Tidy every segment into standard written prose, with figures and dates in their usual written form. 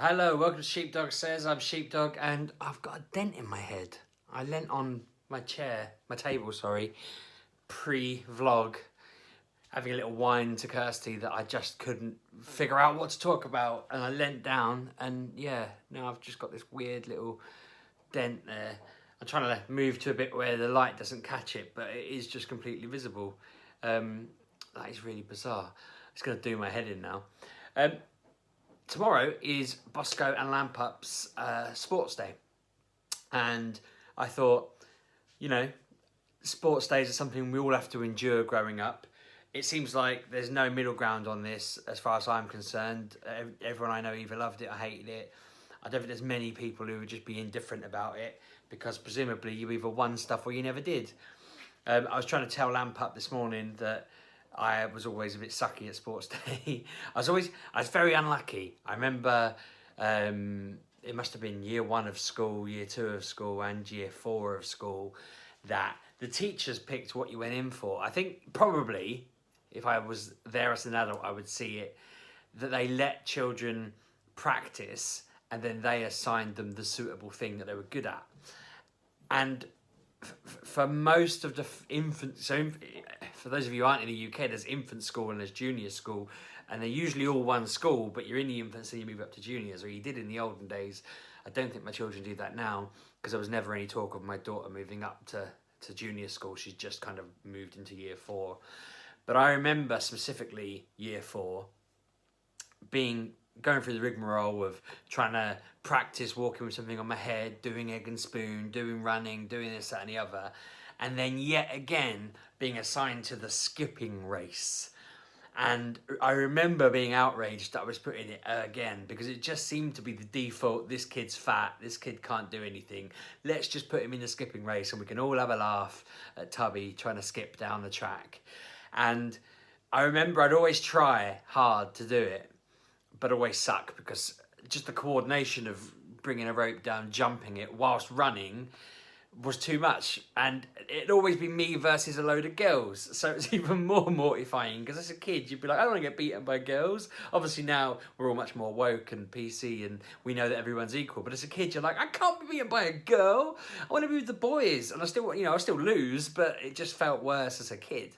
Hello, welcome to Sheepdog Says. I'm Sheepdog and I've got a dent in my head. I leant on my table, pre-vlog, having a little wine to Kirsty that I just couldn't figure out what to talk about. And I leant down and yeah, now I've just got this weird little dent there. I'm trying to move to a bit where the light doesn't catch it, but it is just completely visible. That is really bizarre. It's going to do my head in now. Tomorrow is Bosco and Lampup's sports day. And I thought, sports days are something we all have to endure growing up. It seems like there's no middle ground on this as far as I'm concerned. Everyone I know either loved it or hated it. I don't think there's many people who would just be indifferent about it because presumably you either won stuff or you never did. I was trying to tell Lampup this morning that I was always a bit sucky at sports day. I was very unlucky. I remember it must have been year 1 of school, year 2 of school and year 4 of school that the teachers picked what you went in for. I think probably if I was there as an adult, I would see it, that they let children practice and then they assigned them the suitable thing that they were good at. And for most of the infants, so for those of you who aren't in the UK, there's infant school and there's junior school, and they're usually all one school, but you're in the infants and you move up to juniors, or you did in the olden days. I don't think my children do that now, because there was never any talk of my daughter moving up to junior school. She's just kind of moved into year 4. But I remember specifically year 4 going through the rigmarole of trying to practice walking with something on my head, doing egg and spoon, doing running, doing this, that and the other. And then yet again, being assigned to the skipping race. And I remember being outraged that I was put in it again, because it just seemed to be the default, this kid's fat, this kid can't do anything. Let's just put him in the skipping race and we can all have a laugh at Tubby trying to skip down the track. And I remember I'd always try hard to do it, but always suck, because just the coordination of bringing a rope down, jumping it whilst running was too much, and it'd always be me versus a load of girls, so it's even more mortifying, because as a kid you'd be like, I don't want to get beaten by girls. Obviously now we're all much more woke and PC and we know that everyone's equal, but as a kid you're like, I can't be beaten by a girl, I want to be with the boys. And I still lose, but it just felt worse as a kid.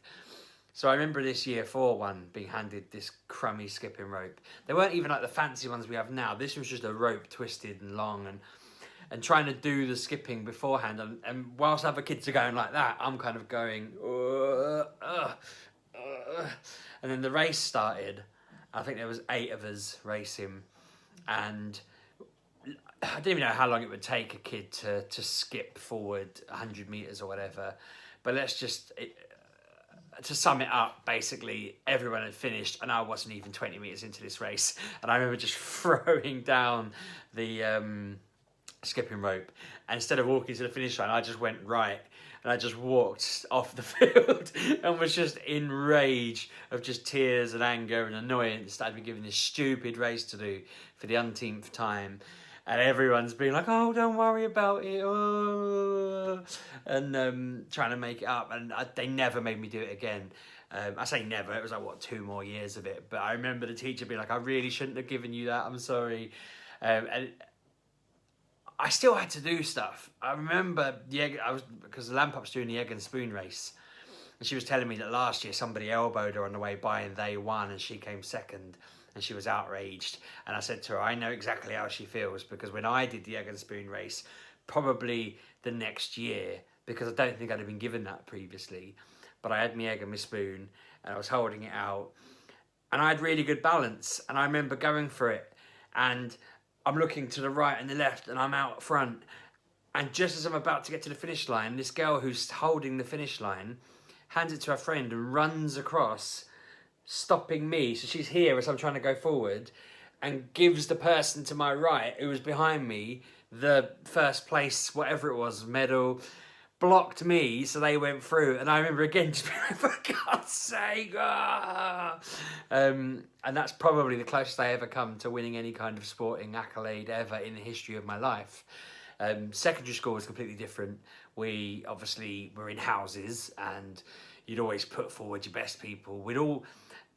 So I remember this year 4 one being handed this crummy skipping rope. They weren't even like the fancy ones we have now. This was just a rope twisted and long, and trying to do the skipping beforehand. And whilst other kids are going like that, I'm kind of going, and then the race started. I think there was 8 of us racing, and I didn't even know how long it would take a kid to skip forward 100 metres or whatever. But to sum it up, basically everyone had finished and I wasn't even 20 metres into this race. And I remember just throwing down the skipping rope, and instead of walking to the finish line, I just went right and I just walked off the field and was just in rage of just tears and anger and annoyance that I'd been given this stupid race to do for the umpteenth time. And everyone's being like, oh, don't worry about it, oh, and trying to make it up. And they never made me do it again. I say never, it was like, 2 more years of it. But I remember the teacher being like, I really shouldn't have given you that, I'm sorry. And I still had to do stuff. I remember because Lampup was doing the egg and spoon race. And she was telling me that last year somebody elbowed her on the way by and they won and she came second. And she was outraged. And I said to her, I know exactly how she feels, because when I did the egg and spoon race, probably the next year, because I don't think I'd have been given that previously, but I had my egg and my spoon and I was holding it out and I had really good balance. And I remember going for it and I'm looking to the right and the left and I'm out front. And just as I'm about to get to the finish line, this girl who's holding the finish line hands it to her friend and runs across, stopping me. So she's here as I'm trying to go forward, and gives the person to my right who was behind me the first place, whatever it was, medal, blocked me, so they went through. And I remember again just being like, for God's sake, ah! And that's probably the closest I ever come to winning any kind of sporting accolade ever in the history of my life. Secondary school was completely different. We obviously were in houses and you'd always put forward your best people.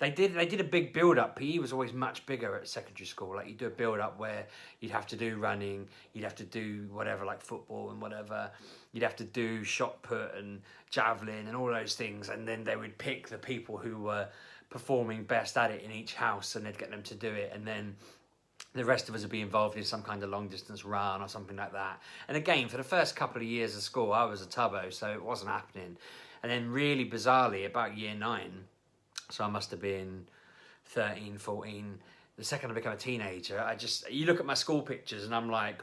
They did a big build up. PE was always much bigger at secondary school. Like you do a build up where you'd have to do running, you'd have to do whatever like football and whatever. You'd have to do shot put and javelin and all those things, and then they would pick the people who were performing best at it in each house, and they'd get them to do it, and then the rest of us would be involved in some kind of long distance run or something like that. And again, for the first couple of years of school, I was a tubbo, so it wasn't happening. And then really bizarrely, about year 9, so I must have been 13, 14, the second I became a teenager, you look at my school pictures and I'm like,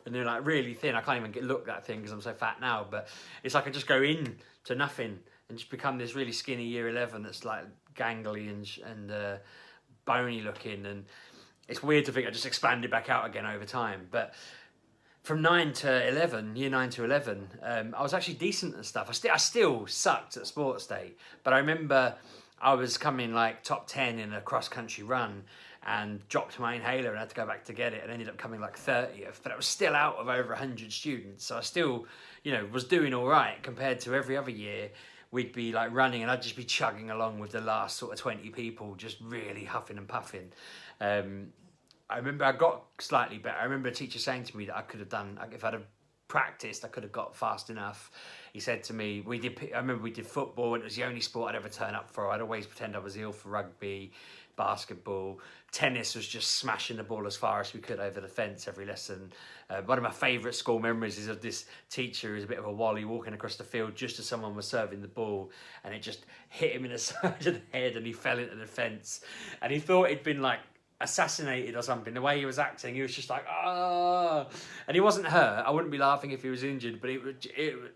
and they're like really thin. I can't even look that thin because I'm so fat now, but it's like I just go in to nothing and just become this really skinny year 11 that's like gangly and bony looking, and it's weird to think I just expanded back out again over time. But from year 9 to 11, I was actually decent at stuff. I still sucked at sports day, but I remember I was coming like top 10 in a cross country run and dropped my inhaler and had to go back to get it and ended up coming like 30th, but I was still out of over 100 students. So I still, was doing all right compared to every other year. We'd be like running and I'd just be chugging along with the last sort of 20 people, just really huffing and puffing. I remember I got slightly better. I remember a teacher saying to me that I could have done, if I'd have practiced, I could have got fast enough. He said to me, I remember we did football, and it was the only sport I'd ever turn up for. I'd always pretend I was ill for rugby, basketball. Tennis was just smashing the ball as far as we could over the fence every lesson. One of my favourite school memories is of this teacher who's a bit of a wally walking across the field just as someone was serving the ball, and it just hit him in the side of the head and he fell into the fence. And he thought he'd been like assassinated or something. The way he was acting, he was just like, ah, and he wasn't hurt. I wouldn't be laughing if he was injured, but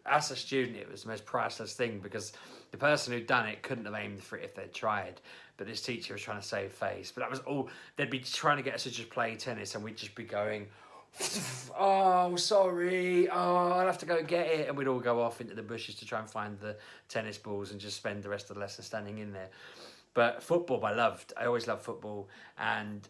as a student, it was the most priceless thing, because the person who'd done it couldn't have aimed for it if they'd tried. But this teacher was trying to save face. But that was all. They'd be trying to get us to just play tennis, and we'd just be going, oh, sorry, oh, I'll have to go get it. And we'd all go off into the bushes to try and find the tennis balls and just spend the rest of the lesson standing in there. But football I loved. I always loved football, and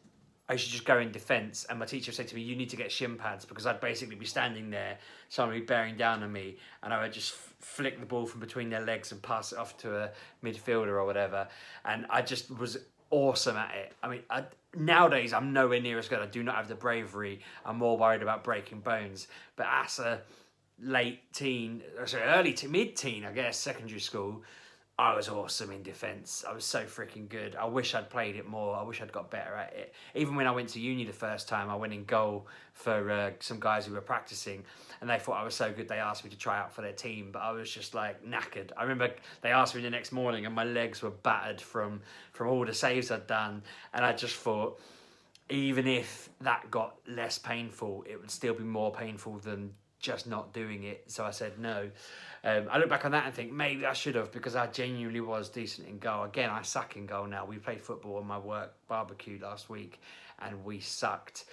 I used to just go in defence, and my teacher would say to me, you need to get shin pads, because I'd basically be standing there, someone would be bearing down on me, and I would just flick the ball from between their legs and pass it off to a midfielder or whatever, and I just was awesome at it. I mean, nowadays I'm nowhere near as good. I do not have the bravery. I'm more worried about breaking bones. But as a mid-teen, I guess, secondary school, I was awesome in defence. I was so freaking good. I wish I'd played it more. I wish I'd got better at it. Even when I went to uni the first time, I went in goal for some guys who were practicing, and they thought I was so good they asked me to try out for their team, but I was just like knackered. I remember they asked me the next morning and my legs were battered from all the saves I'd done, and I just thought, even if that got less painful, it would still be more painful than just not doing it. So I said no. I look back on that and think maybe I should have, because I genuinely was decent in goal. Again, I suck in goal now. We played football on my work barbecue last week and we sucked.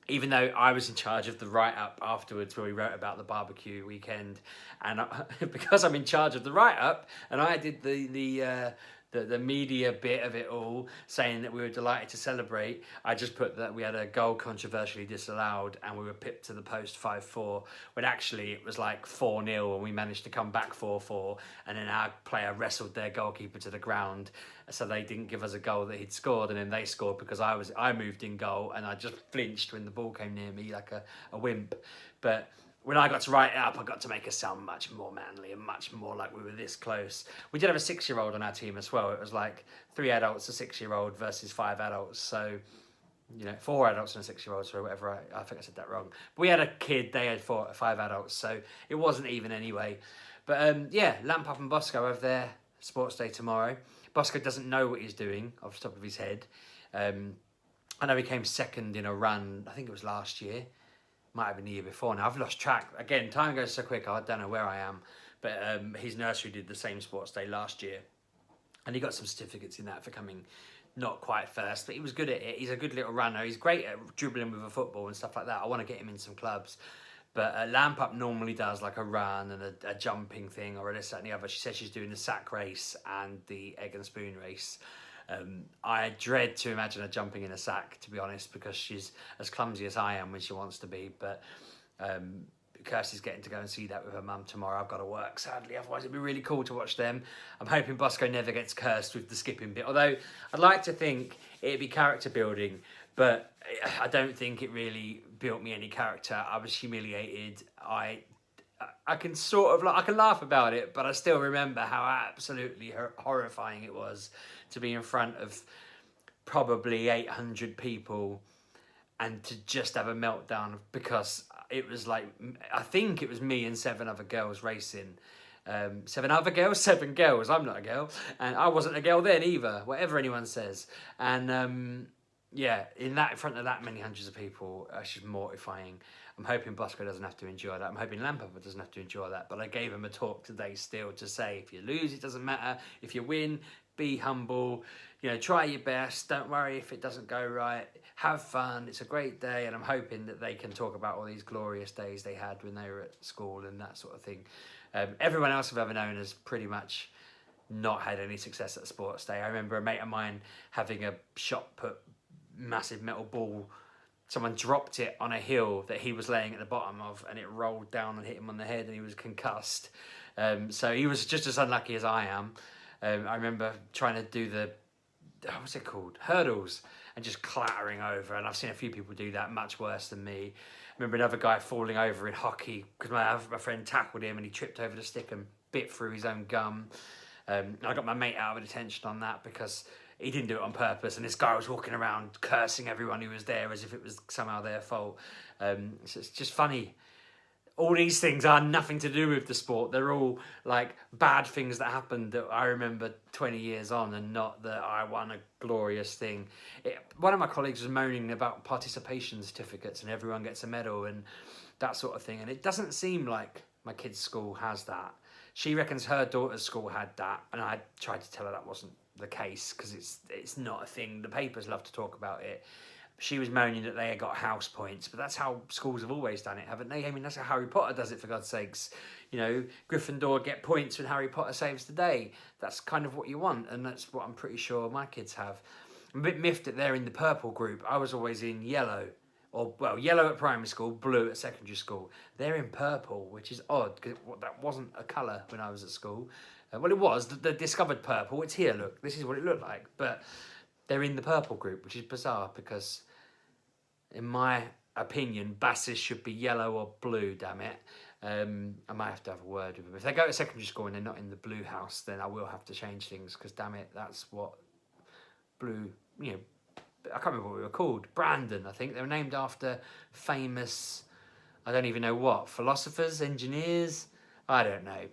Even though I was in charge of the write-up afterwards where we wrote about the barbecue weekend, and because I'm in charge of the write-up and I did the media bit of it all, saying that we were delighted to celebrate, I just put that we had a goal controversially disallowed and we were pipped to the post 5-4, when actually it was like 4-0 and we managed to come back 4-4, and then our player wrestled their goalkeeper to the ground, so they didn't give us a goal that he'd scored, and then they scored because I moved in goal and I just flinched when the ball came near me like a wimp. But when I got to write it up, I got to make us sound much more manly and much more like we were this close. We did have a 6-year-old on our team as well. It was like 3 adults, a 6-year-old versus 5 adults. So, 4 adults and a 6-year-old, so whatever. I think I said that wrong. But we had a kid, they had 5 adults, so it wasn't even anyway. But Pup and Bosco have their sports day tomorrow. Bosco doesn't know what he's doing off the top of his head. I know he came second in a run, I think it was last year. Might have been the year before now. I've lost track. Again, time goes so quick, I don't know where I am. But his nursery did the same sports day last year. And he got some certificates in that for coming not quite first. But he was good at it. He's a good little runner. He's great at dribbling with a football and stuff like that. I want to get him in some clubs. But Lampup normally does like a run and a jumping thing or this, that and the other. She said she's doing the sack race and the egg and spoon race. I dread to imagine her jumping in a sack, to be honest, because she's as clumsy as I am when she wants to be. But Kirsty's getting to go and see that with her mum tomorrow. I've got to work, sadly, otherwise it'd be really cool to watch them. I'm hoping Bosco never gets cursed with the skipping bit, although I'd like to think it'd be character building, but I don't think it really built me any character. I was humiliated. I can sort of, I can laugh about it, but I still remember how absolutely horrifying it was to be in front of probably 800 people and to just have a meltdown, because it was like, I think it was me and 7 other girls racing. 7 other girls, 7 girls. I'm not a girl, and I wasn't a girl then either, whatever anyone says. And yeah, in front of that many hundreds of people, it's just mortifying. I'm hoping Bosco doesn't have to endure that. I'm hoping Lampapa doesn't have to endure that. But I gave him a talk today still to say, if you lose, it doesn't matter. If you win, be humble. You know, try your best. Don't worry if it doesn't go right. Have fun. It's a great day. And I'm hoping that they can talk about all these glorious days they had when they were at school and that sort of thing. Everyone else I've ever known has pretty much not had any success at a sports day. I remember a mate of mine having a shot put, massive metal ball, someone dropped it on a hill that he was laying at the bottom of, and it rolled down and hit him on the head, and he was concussed. So he was just as unlucky as I am. I remember trying to do the, what's it called, hurdles, and just clattering over, and I've seen a few people do that much worse than me. I remember another guy falling over in hockey because my friend tackled him and he tripped over the stick and bit through his own gum. I got my mate out of detention on that because he didn't do it on purpose, and this guy was walking around cursing everyone who was there as if it was somehow their fault. So it's just funny. All these things are nothing to do with the sport. They're all like bad things that happened that I remember 20 years on, and not that I won a glorious thing. One of my colleagues was moaning about participation certificates and everyone gets a medal and that sort of thing. And it doesn't seem like my kid's school has that. She reckons her daughter's school had that, and I tried to tell her that wasn't the case because it's not a thing. The papers love to talk about it. She was moaning that they had got house points, but that's how schools have always done it, haven't they? I mean, that's how Harry Potter does it, for God's sakes. You know, Gryffindor get points when Harry Potter saves the day. That's kind of what you want, and that's what I'm pretty sure my kids have. I'm a bit miffed that they're in the purple group. I was always in yellow, or, well, yellow at primary school, blue at secondary school. They're in purple, which is odd, because that wasn't a colour when I was at school. Well, it was, the discovered purple. It's here, look. This is what it looked like. But they're in the purple group, which is bizarre, because in my opinion, basses should be yellow or blue, damn it. I might have to have a word with them. If they go to secondary school and they're not in the blue house, then I will have to change things, because damn it, that's what blue, you know, I can't remember what we were called. Brandon, I think. They were named after famous, I don't even know what, philosophers, engineers, I don't know.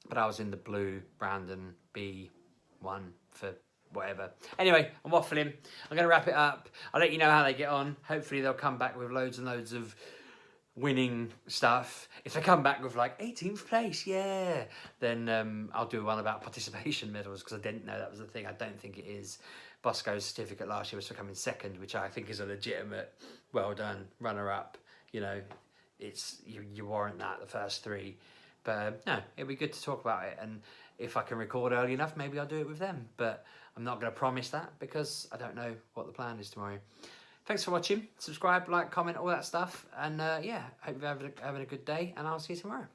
But I was in the blue Brandon B1 for whatever. Anyway, I'm waffling. I'm going to wrap it up. I'll let you know how they get on. Hopefully they'll come back with loads and loads of winning stuff. If they come back with like 18th place, yeah, then I'll do one about participation medals, because I didn't know that was the thing. I don't think it is. Bosco's certificate last year was for coming second, which I think is a legitimate, well done, runner-up. You know, it's you warrant that, the first 3. But no, it'd be good to talk about it, and if I can record early enough, maybe I'll do it with them. But I'm not going to promise that, because I don't know what the plan is tomorrow. Thanks for watching. Subscribe, like, comment, all that stuff. And yeah, hope you're having a good day, and I'll see you tomorrow.